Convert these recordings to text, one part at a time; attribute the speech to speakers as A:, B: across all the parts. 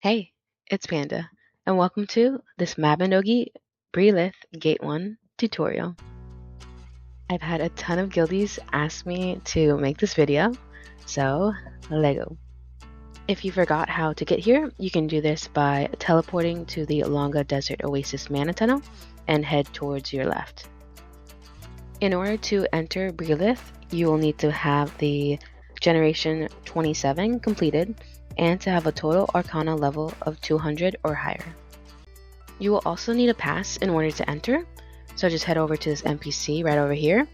A: Hey, it's Panda, and welcome to this Mabinogi Leith Gate 1 tutorial. I've had a ton of guildies ask me to make this video, so Lego. If you forgot how to get here, you can do this by teleporting to the Longa Desert Oasis Mana Tunnel and head towards your left. In order to enter Leith, you will need to have the Generation 27 completed and to have a total Arcana level of 200 or higher. You will also need a pass in order to enter, so just head over to this NPC right over here,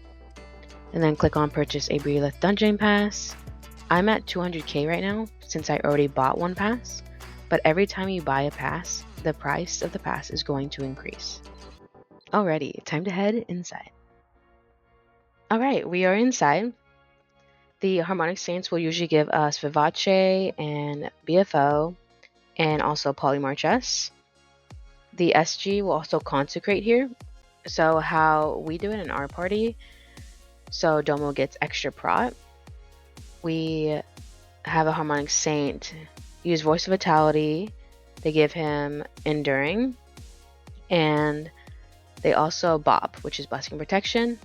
A: and then click on Purchase a Leith Dungeon Pass. I'm at 200k right now, since I already bought one pass, but every time you buy a pass, the price of the pass is going to increase. Alrighty, time to head inside. Alright, we are inside. The Harmonic Saints will usually give us Vivace and BFO, and also Polymorph S. The SG will also consecrate here. So how we do it in our party, so Domo gets extra prot. We have a Harmonic Saint use Voice of Vitality. They give him Enduring, and they also bop, which is Blessing Protection.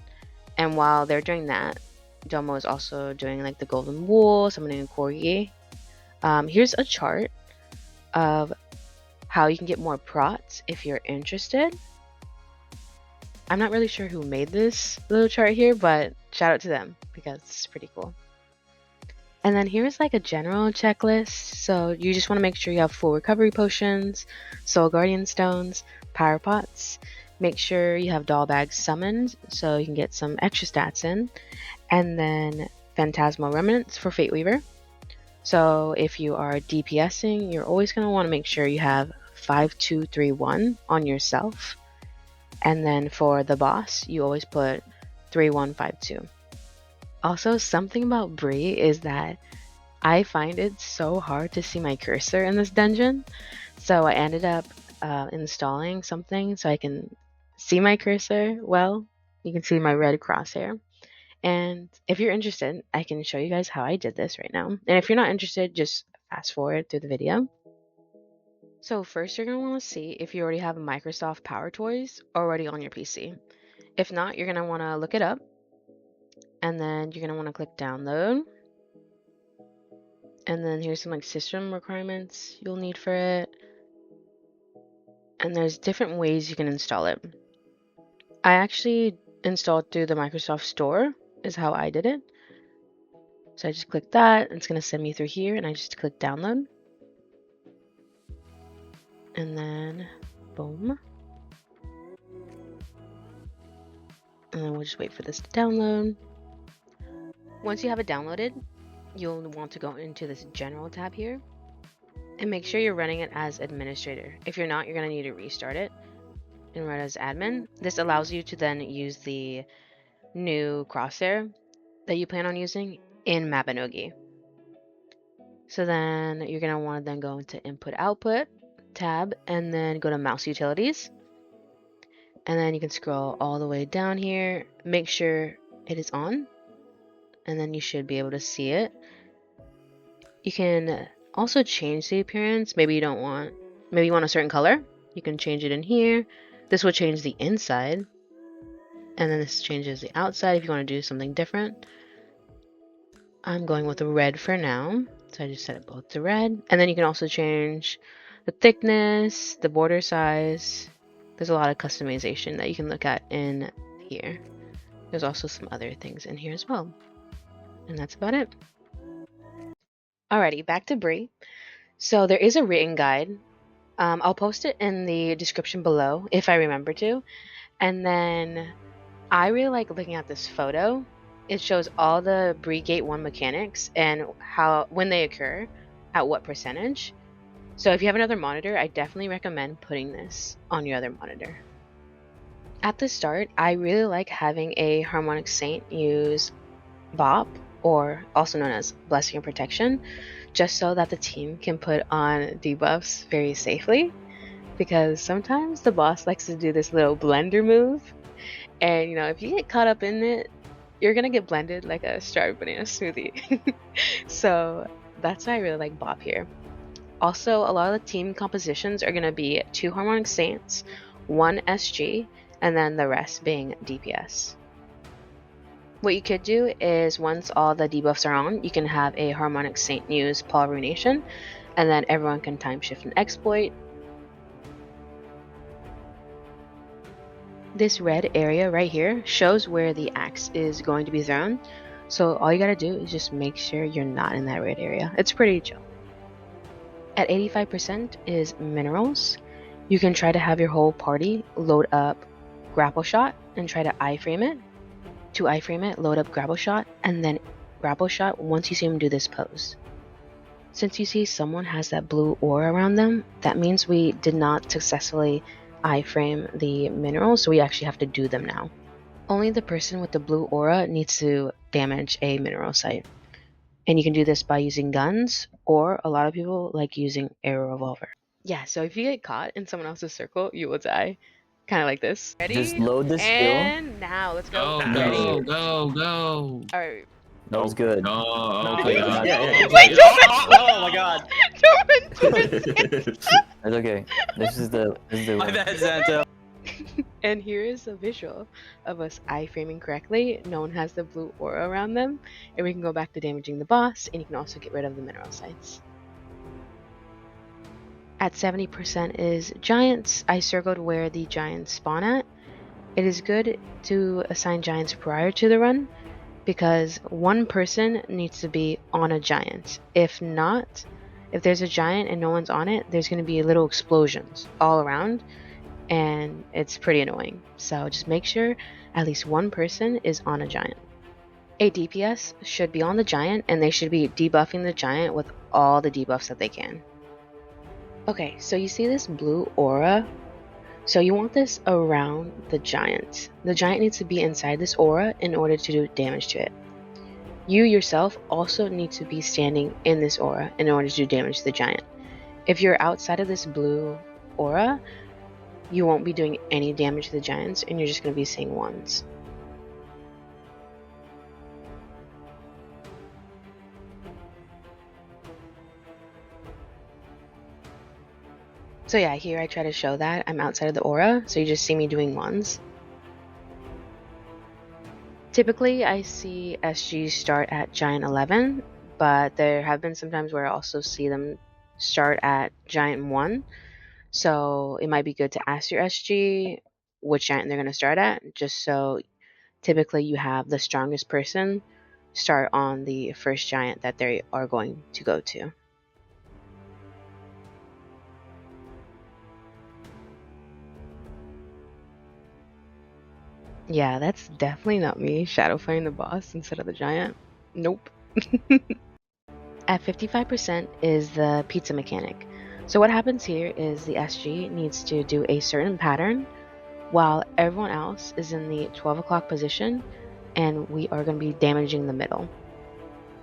A: And while they're doing that, Domo is also doing like the Golden Wool, summoning a Corgi. Here's a chart of how you can get more prots if you're interested. I'm not really sure who made this little chart here, but shout out to them because it's pretty cool. And then here's like a general checklist. So you just want to make sure you have full recovery potions, soul guardian stones, power pots. Make sure you have doll bags summoned so you can get some extra stats in. And then phantasmal remnants for Fate Weaver. So if you are DPSing, you're always going to want to make sure you have 5231 on yourself. And then for the boss, you always put 3152. Also, something about Bree is that I find it so hard to see my cursor in this dungeon. So I ended up installing something so I can see my cursor well. You can see my red crosshair. And if you're interested, I can show you guys how I did this right now. And if you're not interested, just fast forward through the video. So first you're going to want to see if you already have Microsoft Power Toys already on your PC. If not, you're going to want to look it up. And then you're going to want to click download. And then here's some like system requirements you'll need for it. And there's different ways you can install it. I actually installed through the Microsoft Store is how I did it. So I just click that, and it's going to send me through here, and I just click download. And then, boom. And then we'll just wait for this to download. Once you have it downloaded, you'll want to go into this general tab here. And make sure you're running it as administrator. If you're not, you're going to need to restart it and run as admin. This allows you to then use the new crosshair that you plan on using in Mabinogi. So then you're going to want to then go into input output tab and then go to mouse utilities. And then you can scroll all the way down here, make sure it is on, and then you should be able to see it. You can also change the appearance. Maybe you want a certain color. You can change it in here. This will change the inside, and then this changes the outside if you want to do something different. I'm going with the red for now, so I just set it both to red. And then you can also change the thickness, the border size. There's a lot of customization that you can look at in here. There's also some other things in here as well. And that's about it. Alrighty, back to Bree. So there is a written guide. I'll post it in the description below if I remember to. And then I really like looking at this photo. It shows all the Bree Gate 1 mechanics and when they occur, at what percentage. So if you have another monitor, I definitely recommend putting this on your other monitor. At the start, I really like having a Harmonic Saint use Bop, or also known as Blessing and Protection, just so that the team can put on debuffs very safely. Because sometimes the boss likes to do this little blender move, and if you get caught up in it, you're gonna get blended like a strawberry banana smoothie. So that's why I really like Bop here. Also, a lot of the team compositions are going to be 2 Harmonic Saints, 1 SG, and then the rest being DPS. What you could do is once all the debuffs are on, you can have a Harmonic Saint use Paul Ruination, and then everyone can time shift and exploit. This red area right here shows where the axe is going to be thrown, so all you gotta do is just make sure you're not in that red area. It's pretty chill. At 85% is minerals. You can try to have your whole party load up grapple shot and try to iframe it. To iframe it, load up grapple shot and then grapple shot once you see them do this pose. Since you see someone has that blue aura around them, that means we did not successfully iframe the minerals, so we actually have to do them now. Only the person with the blue aura needs to damage a mineral site. And you can do this by using guns, or a lot of people like using arrow revolver. Yeah, so if you get caught in someone else's circle, you will die. Kind of like this. Ready?
B: Just load the skill.
A: And now, let's go. Ready?
C: Go.
A: All right.
B: That was good.
C: Oh,
B: okay.
C: yeah.
A: Wait,
D: Oh my god.
B: That's okay. This is the
D: My
B: one.
D: bad, Xanto.
A: And here is a visual of us iframing correctly. No one has the blue aura around them. And we can go back to damaging the boss, and you can also get rid of the mineral sites. At 70% is giants. I circled where the giants spawn at. It is good to assign giants prior to the run, because one person needs to be on a giant. If not, if there's a giant and no one's on it, there's going to be little explosions all around, and it's pretty annoying. So just make sure at least one person is on a giant. A DPS should be on the giant, and they should be debuffing the giant with all the debuffs that they can. Okay, so you see this blue aura? So you want this around the giant. The giant needs to be inside this aura in order to do damage to it. You yourself also need to be standing in this aura in order to do damage to the giant. If you're outside of this blue aura, you won't be doing any damage to the giants, and you're just going to be seeing ones. So yeah, here I try to show that I'm outside of the aura, so you just see me doing ones. Typically, I see SGs start at Giant 11, but there have been some times where I also see them start at Giant 1. So it might be good to ask your SG which giant they're going to start at, just so typically you have the strongest person start on the first giant that they are going to go to. Yeah, that's definitely not me shadow fighting the boss instead of the giant. Nope. At 55% is the pizza mechanic. So what happens here is the SG needs to do a certain pattern while everyone else is in the 12 o'clock position, and we are going to be damaging the middle.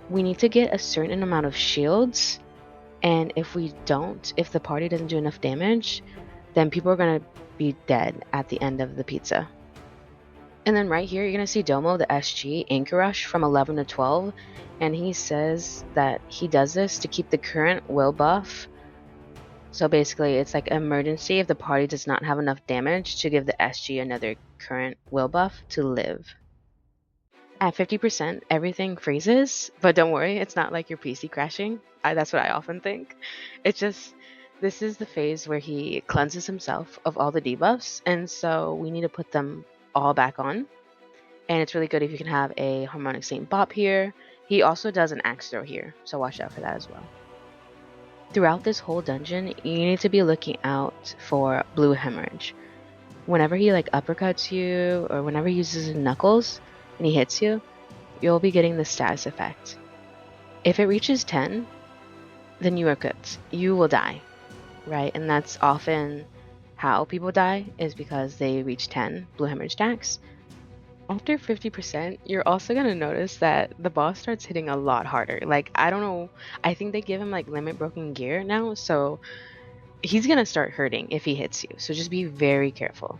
A: We need to get a certain amount of shields, and if we don't, if the party doesn't do enough damage, then people are going to be dead at the end of the pizza. And then right here, you're going to see Domo, the SG, Anchor Rush from 11 to 12, and he says that he does this to keep the current will buff. So basically, it's like emergency if the party does not have enough damage to give the SG another current will buff to live. At 50%, everything freezes, but don't worry, it's not like your PC crashing. That's what I often think. It's just, this is the phase where he cleanses himself of all the debuffs, and so we need to put them all back on. And it's really good if you can have a Harmonic Saint Bop here. He also does an axe throw here, so watch out for that as well. Throughout this whole dungeon, you need to be looking out for blue hemorrhage. Whenever he like uppercuts you, or whenever he uses his knuckles and he hits you, you'll be getting the status effect. If it reaches 10, then you are cooked. You will die, right? And that's often how people die, is because they reach 10 blue hemorrhage stacks. After 50%, you're also going to notice that the boss starts hitting a lot harder. Like, I don't know, I think they give him like limit broken gear now, so he's going to start hurting if he hits you. So just be very careful.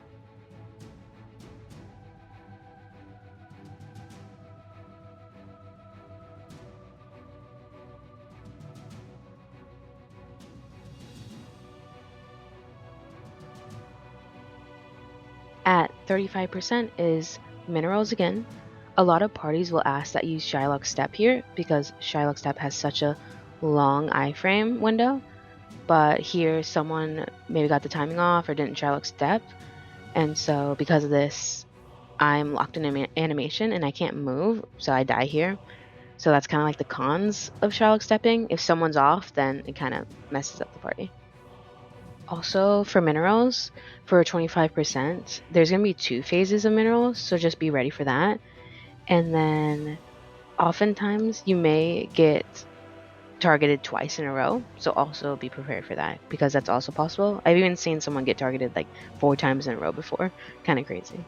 A: 35% is minerals again. A lot of parties will ask that you use Shylock Step here because Shylock Step has such a long iframe window, but here someone maybe got the timing off or didn't Shylock Step, and so because of this I'm locked in animation and I can't move, so I die here. So that's kind of like the cons of Shylock Stepping. If someone's off, then it kind of messes up the party. Also, for minerals, for 25%, there's going to be 2 phases of minerals, so just be ready for that. And then, oftentimes, you may get targeted twice in a row, so also be prepared for that, because that's also possible. I've even seen someone get targeted like 4 times in a row before. Kind of crazy.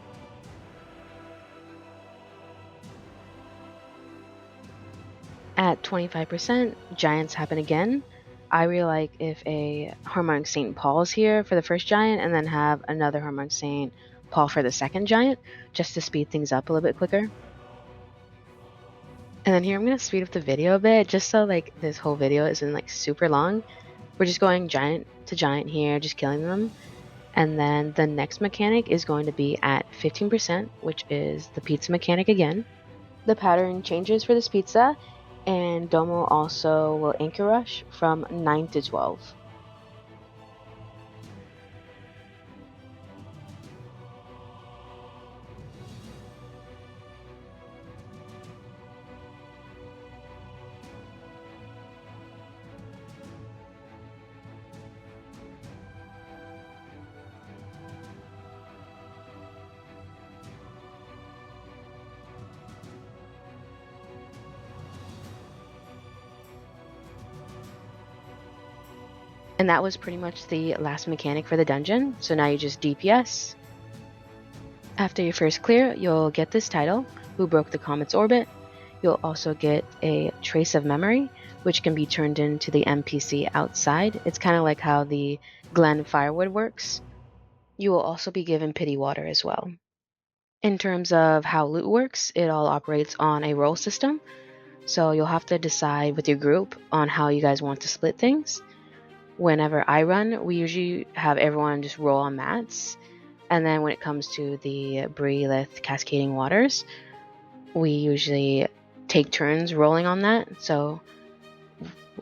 A: At 25%, giants happen again. I really like if a Harmonic Saint Paul's here for the first giant and then have another Harmonic Saint Paul for the second giant, just to speed things up a little bit quicker. And then here I'm going to speed up the video a bit, just so like this whole video isn't like super long. We're just going giant to giant here, just killing them. And then the next mechanic is going to be at 15%, which is the pizza mechanic again. The pattern changes for this pizza, and Domo also will anchor rush from 9 to 12. And that was pretty much the last mechanic for the dungeon, so now you just DPS. After your first clear, you'll get this title, Who Broke the Comet's Orbit. You'll also get a Trace of Memory, which can be turned into the NPC outside. It's kind of like how the Glen Firewood works. You will also be given Pity Water as well. In terms of how loot works, it all operates on a roll system, so you'll have to decide with your group on how you guys want to split things. Whenever I run, we usually have everyone just roll on mats, and then when it comes to the Leith Cascading Waters, we usually take turns rolling on that, so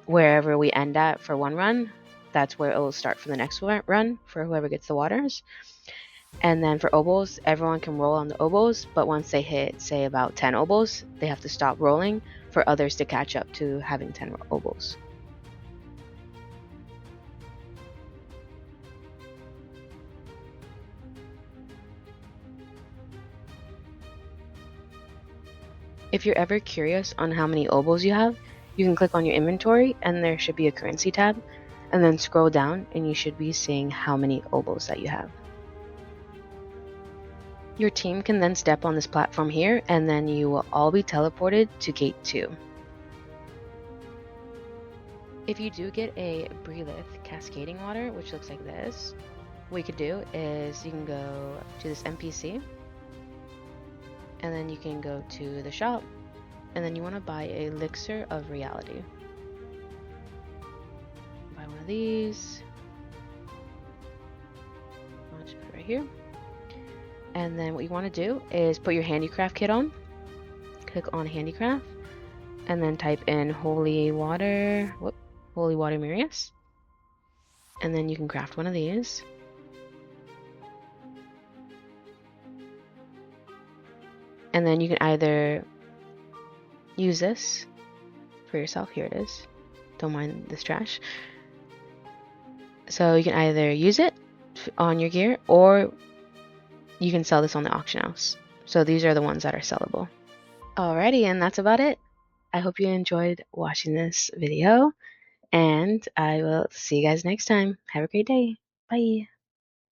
A: wherever we end at for one run, that's where it will start for the next run for whoever gets the waters. And then for oboes, everyone can roll on the oboes, but once they hit, say, about 10 oboes, they have to stop rolling for others to catch up to having 10 oboes. If you're ever curious on how many oboes you have, you can click on your inventory and there should be a currency tab, and then scroll down and you should be seeing how many oboes that you have. Your team can then step on this platform here, and then you will all be teleported to Gate 2. If you do get a Leith Cascading Water, which looks like this, what you could do is you can go to this NPC, and then you can go to the shop, and then you want to buy a Elixir of Reality. Buy one of these. I'll just put it right here. And then what you want to do is put your handicraft kit on, click on handicraft, and then type in Holy Water Mirius, and then you can craft one of these. And then you can either use this for yourself. Here it is. Don't mind this trash. So you can either use it on your gear, or you can sell this on the auction house. So these are the ones that are sellable. Alrighty, and that's about it. I hope you enjoyed watching this video, and I will see you guys next time. Have a great day. Bye.